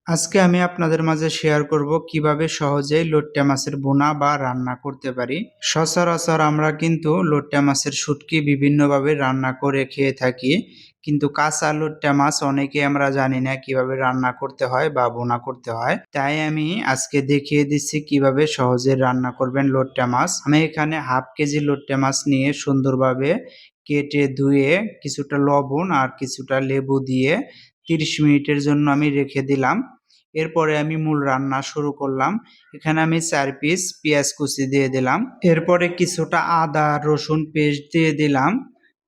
আজকে আমি আপনাদের মাঝে শেয়ার করব কিভাবে সহজেই লইট্টা মাছের বোনা বা রান্না করতে পারি। সচরাচর আমরা কিন্তু লইট্টা মাছের শুটকি বিভিন্নভাবে রান্না করে খেয়ে থাকি, কিন্তু কাঁচা লইট্টা মাছ অনেকেই আমরা জানি না কিভাবে রান্না করতে হয় বা বোনা করতে হয়। তাই আমি আজকে দেখিয়ে দিচ্ছি কিভাবে সহজে রান্না করবেন লইট্টা মাছ। আমি এখানে হাফ কেজি লইট্টা মাছ নিয়ে সুন্দরভাবে কেটে ধুয়ে কিছুটা লবণ আর কিছুটা লেবু দিয়ে 30 মিনিটের জন্য আমি রেখে দিলাম। এরপরে আমি মূল রান্না শুরু করলাম। এখানে আমি 4 পিস পেঁয়াজ কুচি দিয়ে দিলাম। এরপরে কিছুটা আদা রসুন পেস্ট দিয়ে দিলাম।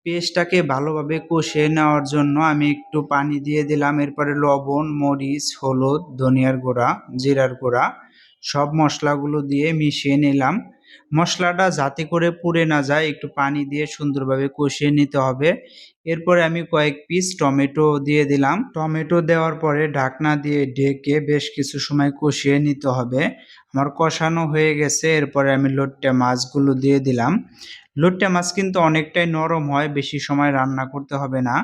পেস্টটাকে ভালোভাবে কষিয়ে নেওয়ার জন্য আমি একটু পানি দিয়ে দিলাম। এরপরে লবণ, মরিচ, হলুদ, ধনিয়ার গুঁড়া, জিরার গুঁড়া সব মশলাগুলো দিয়ে মিশিয়ে নিলাম। মশলাটা যাতে করে পুড়ে না যায় একটু পানি দিয়ে সুন্দরভাবে কষিয়ে নিতে হবে। এরপরে আমি কয়েক পিস টমেটো দিয়ে দিলাম। টমেটো দেওয়ার পরে ঢাকনা দিয়ে ঢেকে বেশ কিছু সময় কষিয়ে নিতে হবে। আমার কষানো হয়ে গেছে। এরপরে আমি লইট্টা মাছগুলো দিয়ে দিলাম। লইট্টা মাছ কিন্তু অনেকটাই নরম হয়, বেশি সময় রান্না করতে হবে না।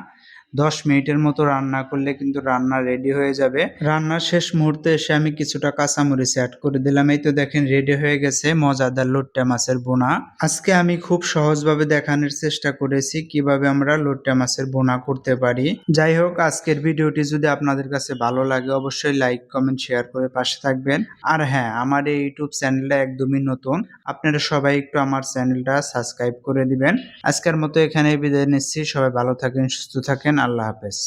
10 মিনিটের মতো রান্না করলে কিন্তু রান্না রেডি হয়ে যাবে। রান্নার শেষ মুহূর্তে এসে আমি কিছুটা কাঁচামরিচ অ্যাড করে দিলাম। এই তো দেখেন রেডি হয়ে গেছে মজাদার লইট্টা মাছের বোনা। আজকে আমি খুব সহজভাবে দেখানোর চেষ্টা করেছি কিভাবে আমরা লইট্টা মাছের বোনা করতে পারি। যাই হোক, আজকের ভিডিওটি যদি আপনাদের কাছে ভালো লাগে অবশ্যই লাইক কমেন্ট শেয়ার করে পাশে থাকবেন। আর হ্যাঁ, আমার এই ইউটিউব চ্যানেলটা একদমই নতুন, আপনারা সবাই একটু আমার চ্যানেলটা সাবস্ক্রাইব করে দিবেন। আজকের মতো এখানেই বিদায় নিচ্ছি। সবাই ভালো থাকেন, সুস্থ থাকেন। আল্লাহ হাফেজ।